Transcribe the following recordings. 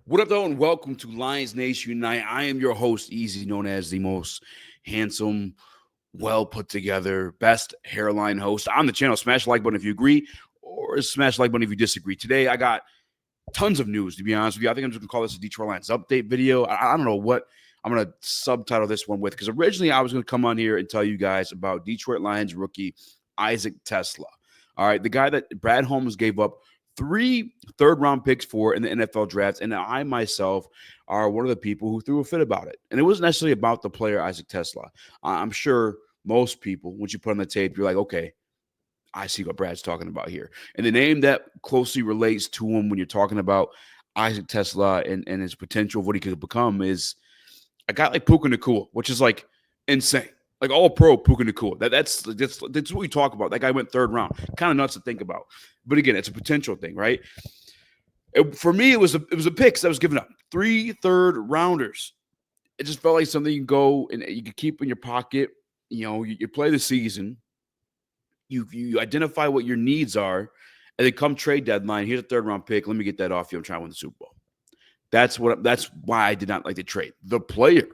What up, though, and welcome to Lions Nation Unite. I am your host, Eazy, known as the most handsome, well put together, best hairline host on the channel. Smash the like button if you agree, or smash the like button if you disagree. Today, I got tons of news, to be honest with you. I think I'm just going to call this a Detroit Lions update video. I don't know what I'm going to subtitle this one with, because originally I was going to come on here and tell you guys about Detroit Lions rookie Isaac TeSlaa. All right, the guy that Brad Holmes gave up 3 third-round picks for in the NFL draft, and I myself are one of the people who threw a fit about it. And it wasn't necessarily about the player Isaac TeSlaa. I'm sure most people, once you put on the tape, you're like, okay, I see what Brad's talking about here. And the name that closely relates to him when you're talking about Isaac TeSlaa and his potential of what he could become is a guy like Puka Nacua, which is like insane. Like all pro Puka Nacua. That's what we talk about. That guy went 3rd round. Kind of nuts to think about. But again, it's a potential thing, right? For me, it was a pick that was given up. 3 third-rounders. It just felt like something you can go and you could keep in your pocket. You play the season. You identify what your needs are, and then come trade deadline. Here's a 3rd-round pick. Let me get that off you. I'm trying to win the Super Bowl. That's why I did not like the trade. The player.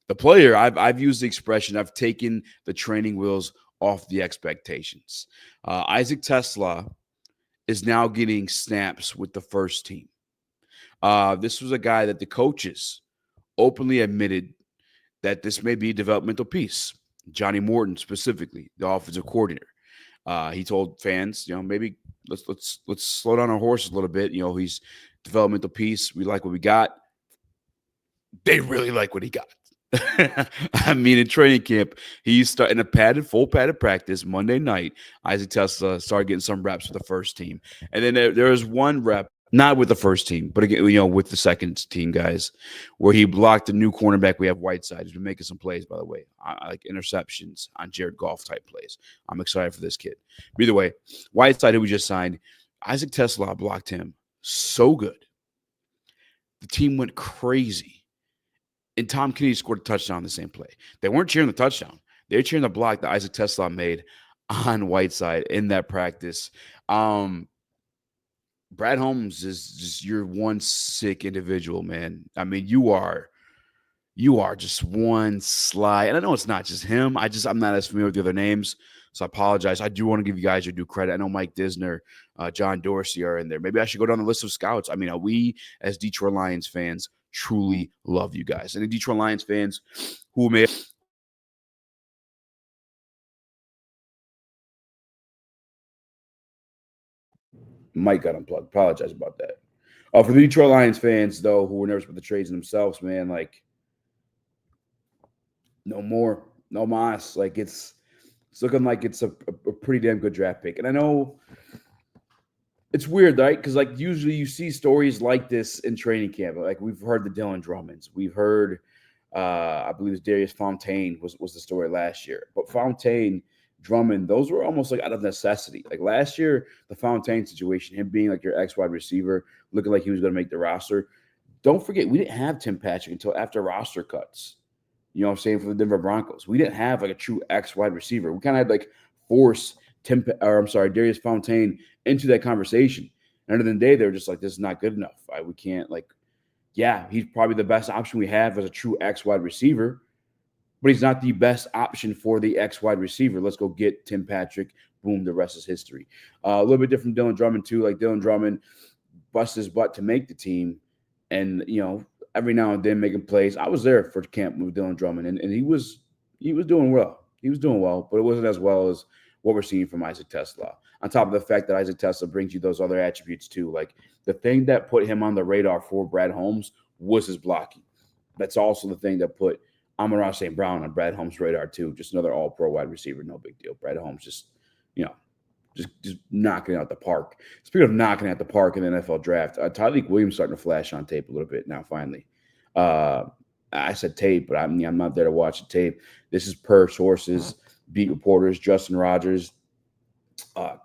The player, I've used the expression, I've taken the training wheels off the expectations. Isaac TeSlaa is now getting snaps with the first team. This was a guy that the coaches openly admitted that this may be a developmental piece. Johnny Morton, specifically, the offensive coordinator, he told fans, maybe let's slow down our horses a little bit. He's developmental piece. We like what we got. They really like what he got. I mean, in training camp, he's starting a full padded practice Monday night. Isaac TeSlaa started getting some reps with the first team, and then there was one rep, not with the first team, but again, with the second team guys, where he blocked a new cornerback. We have Whiteside, who's been making some plays, by the way, like interceptions on Jared Goff type plays. I'm excited for this kid. But either way, Whiteside, who we just signed, Isaac TeSlaa blocked him so good. The team went crazy. And Tom Kennedy scored a touchdown on the same play. They weren't cheering the touchdown. They were cheering the block that Isaac TeSlaa made on Whiteside in that practice. Brad Holmes is just you're one sick individual, man. I mean, you are just one sly. And I know it's not just him. I'm not as familiar with the other names. So I apologize. I do want to give you guys your due credit. I know Mike Disner, John Dorsey are in there. Maybe I should go down the list of scouts. I mean, we as Detroit Lions fans truly love you guys. And the Detroit Lions fans who may Mike got unplugged. Apologize about that. For the Detroit Lions fans, though, who were nervous about the trades themselves, man, like no more, no mas. Like it's looking like it's a pretty damn good draft pick. And I know it's weird, right? Because like usually you see stories like this in training camp. Like we've heard the Dylan Drummonds. We've heard, I believe it's Darius Fontaine was the story last year. But Fontaine, Drummond, those were almost like out of necessity. Like last year, the Fontaine situation, him being like your X wide receiver, looking like he was going to make the roster. Don't forget, we didn't have Tim Patrick until after roster cuts. You know what I'm saying? For the Denver Broncos, we didn't have like a true X wide receiver. We kind of had like force Darius Fontaine into that conversation. And at the end of the day, they were just like, this is not good enough. We can't he's probably the best option we have as a true X wide receiver, but he's not the best option for the X wide receiver. Let's go get Tim Patrick. Boom, the rest is history. A little bit different from Dylan Drummond too. Like Dylan Drummond bust his butt to make the team, and every now and then making plays. I was there for camp with Dylan Drummond, and he was doing well. He was doing well, but it wasn't as well as what we're seeing from Isaac TeSlaa. On top of the fact that Isaac TeSlaa brings you those other attributes too. Like the thing that put him on the radar for Brad Holmes was his blocking. That's also the thing that put Amon-Ra St. Brown on Brad Holmes' radar too. Just another all-pro wide receiver, no big deal. Brad Holmes just knocking it out the park. Speaking of knocking it out the park in the NFL draft, Tyleik Williams starting to flash on tape a little bit now, finally. I said tape, but I'm not there to watch the tape. This is per sources, beat reporters, Justin Rogers,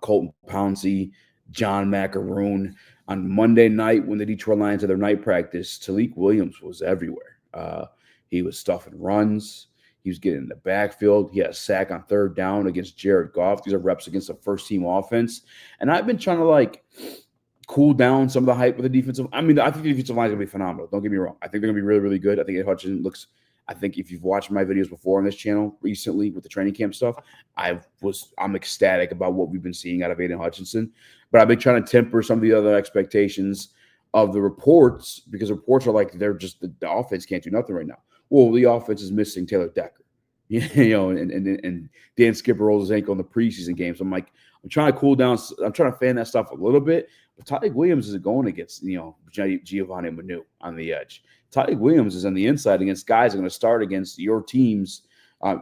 Colton Pouncey, John Macaroon. On Monday night when the Detroit Lions had their night practice, Tyleik Williams was everywhere. He was stuffing runs. He was getting in the backfield. He had a sack on 3rd down against Jared Goff. These are reps against the first-team offense. And I've been trying to, cool down some of the hype with the defensive. I mean, I think the defensive line is going to be phenomenal. Don't get me wrong. I think they're going to be really, really good. I think Hutchinson looks. I think if you've watched my videos before on this channel recently with the training camp stuff, I'm ecstatic about what we've been seeing out of Aiden Hutchinson. But I've been trying to temper some of the other expectations of the reports, because reports are like they're just the offense can't do nothing right now. Well, the offense is missing Taylor Decker, and Dan Skipper rolls his ankle in the preseason games. I'm like, I'm trying to cool down. I'm trying to fan that stuff a little bit. But Tyleik Williams isn't going against Giovanni Manu on the edge. Tyleik Williams is on the inside against guys that are going to start against your team's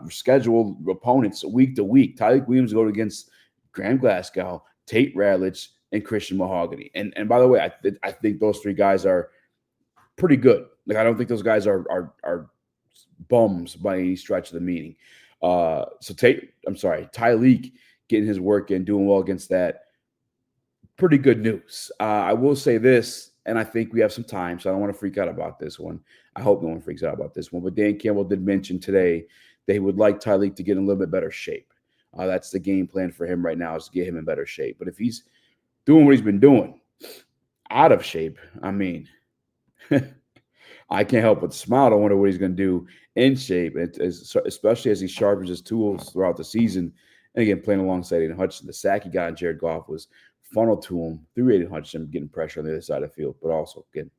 scheduled opponents week to week. Tyleik Williams going against Graham Glasgow, Tate Radlich, and Christian Mahogany. And by the way, I think those three guys are pretty good. Like, I don't think those guys are bums by any stretch of the meaning. Tyleik getting his work in, doing well against that. Pretty good news. I will say this, and I think we have some time, so I don't want to freak out about this one. I hope no one freaks out about this one. But Dan Campbell did mention today that he would like Tyleik to get in a little bit better shape. That's the game plan for him right now, is to get him in better shape. But if he's doing what he's been doing out of shape, I mean, I can't help but smile. I wonder what he's going to do in shape, especially as he sharpens his tools throughout the season. And again, playing alongside Aiden Hutchinson, the sack he got on Jared Goff was funneled to him through Aiden Hutchinson, getting pressure on the other side of the field, but also again,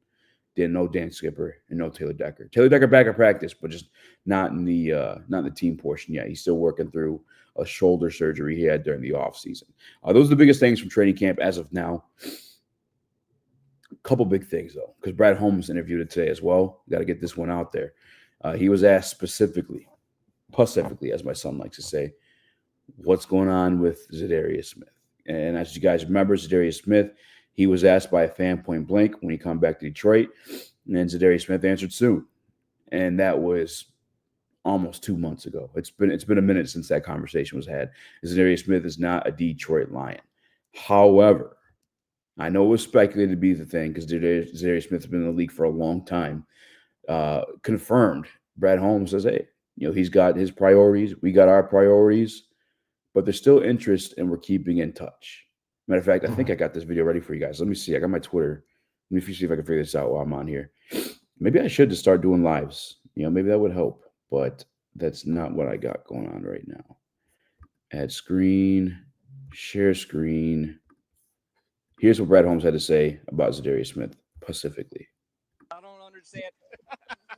didn't know Dan Skipper and no Taylor Decker. Taylor Decker back at practice, but just not in the team portion yet. He's still working through a shoulder surgery he had during the offseason. Those are the biggest things from training camp as of now. A couple big things, though, because Brad Holmes interviewed it today as well. Got to get this one out there. He was asked specifically, as my son likes to say, what's going on with Za'Darius Smith. And as you guys remember, Za'Darius Smith, he was asked by a fan point blank when he come back to Detroit, and then Za'Darius Smith answered soon. And that was almost 2 months ago. It's been a minute since that conversation was had. Za'Darius Smith is not a Detroit Lion. However, I know it was speculated to be the thing because Za'Darius Smith has been in the league for a long time. Confirmed, Brad Holmes says, hey, he's got his priorities. We got our priorities. But there's still interest, and we're keeping in touch. Matter of fact, I think I got this video ready for you guys. Let me see. I got my Twitter. Let me see if I can figure this out while I'm on here. Maybe I should just start doing lives. Maybe that would help. But that's not what I got going on right now. Add screen, share screen. Here's what Brad Holmes had to say about Za'Darius Smith specifically. I don't understand.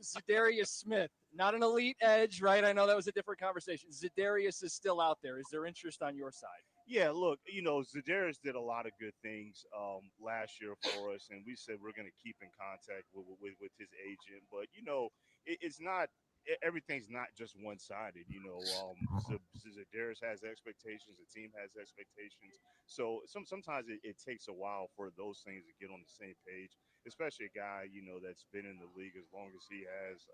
Za'Darius Smith, not an elite edge, right? I know that was a different conversation. Za'Darius is still out there. Is there interest on your side? Yeah, look, Za'Darius did a lot of good things last year for us, and we said we're going to keep in contact with his agent. But it's not everything's not just one-sided. Za'Darius has expectations, the team has expectations. So sometimes it takes a while for those things to get on the same page, especially a guy that's been in the league as long as he has.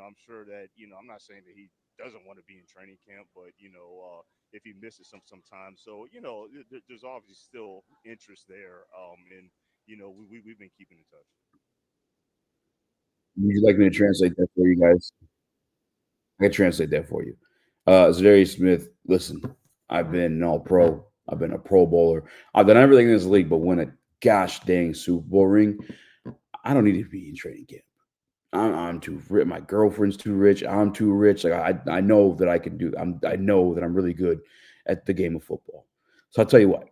I'm sure that I'm not saying that he doesn't want to be in training camp, but if he misses some time, so there's obviously still interest there, and we've been keeping in touch. Would you like me to translate that for you guys? I can translate that for you. Za'Darius Smith, listen, I've been an all-pro. I've been a Pro Bowler. I've done everything in this league but win a gosh dang Super Bowl ring. I don't need to be in training camp. I'm too rich. My girlfriend's too rich. I'm too rich. Like I know that I can do. I know that I'm really good at the game of football. So I'll tell you what.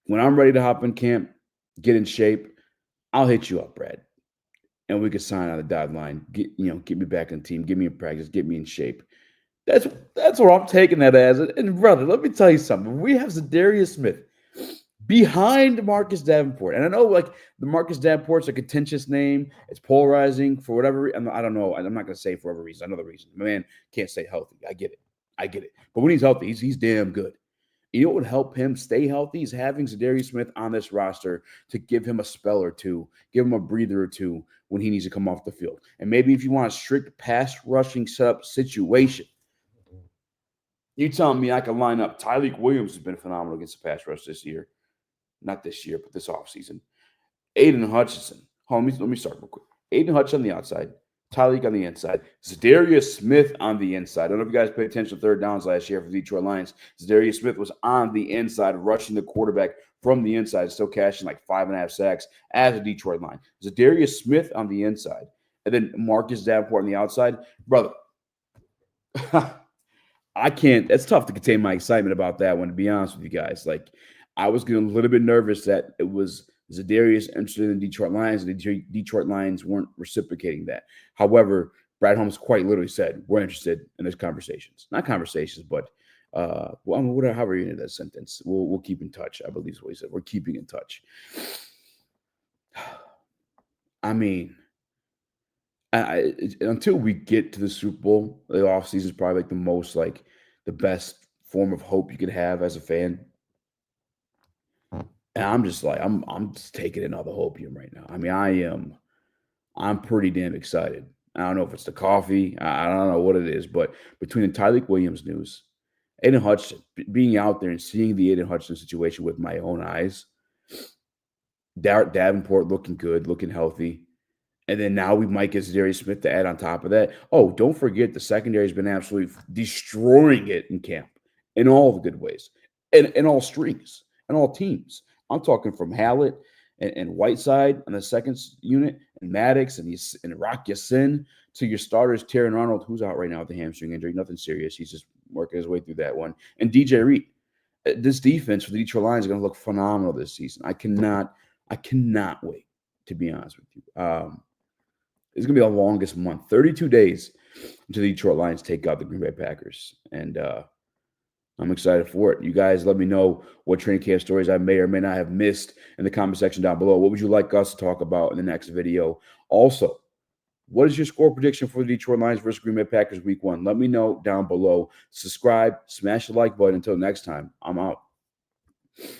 When I'm ready to hop in camp, get in shape, I'll hit you up, Brad, and we can sign on the dotted line. Get me back in the team. Get me in practice. Get me in shape. That's what I'm taking that as. And brother, let me tell you something. We have Za'Darius Smith behind Marcus Davenport. And I know like the Marcus Davenport's a contentious name. It's polarizing for whatever reason. I don't know. I'm not going to say for whatever reason. I know the reason. My man can't stay healthy. I get it. But when he's healthy, he's damn good. You know what would help him stay healthy is having Za'Darius Smith on this roster to give him a spell or two, give him a breather or two when he needs to come off the field. And maybe if you want a strict pass rushing setup situation, you telling me I can line up. Tyleik Williams has been phenomenal against the pass rush this year. Not this year, but this offseason. Aiden Hutchinson. Let me start real quick. Aiden Hutchinson on the outside. Tyleik on the inside. Za'Darius Smith on the inside. I don't know if you guys paid attention to third downs last year for the Detroit Lions. Za'Darius Smith was on the inside, rushing the quarterback from the inside, still cashing like 5.5 sacks as a Detroit line. Za'Darius Smith on the inside, and then Marcus Davenport on the outside. Brother, I can't. It's tough to contain my excitement about that one, to be honest with you guys. Like, I was getting a little bit nervous that it was Za'Darius interested in the Detroit Lions, and the Detroit Lions weren't reciprocating that. However, Brad Holmes quite literally said, "We're interested in those conversations, not conversations, but well, I mean, whatever, however you end that sentence, we'll keep in touch." I believe is what he said. We're keeping in touch. I mean, until we get to the Super Bowl, the offseason is probably like the most like the best form of hope you could have as a fan. And I'm just like I'm just taking in all the hopium right now. I mean, I'm pretty damn excited. I don't know if it's the coffee. I don't know what it is, but between the Tyleik Williams news, Aiden Hutch being out there and seeing the Aiden Hutchinson situation with my own eyes, Davenport looking good, looking healthy. And then now we might get Za'Darius Smith to add on top of that. Oh, don't forget the secondary has been absolutely destroying it in camp in all the good ways, and in all strings, and all teams. I'm talking from Hallett and Whiteside on the second unit, and Maddox and Rock Yassin to your starters, Terry Arnold, who's out right now with the hamstring injury. Nothing serious. He's just working his way through that one. And DJ Reed. This defense for the Detroit Lions is going to look phenomenal this season. I cannot wait, to be honest with you. It's going to be the longest month, 32 days until the Detroit Lions take out the Green Bay Packers. And I'm excited for it. You guys let me know what training camp stories I may or may not have missed in the comment section down below. What would you like us to talk about in the next video? Also, what is your score prediction for the Detroit Lions versus Green Bay Packers week 1? Let me know down below. Subscribe, smash the like button. Until next time, I'm out.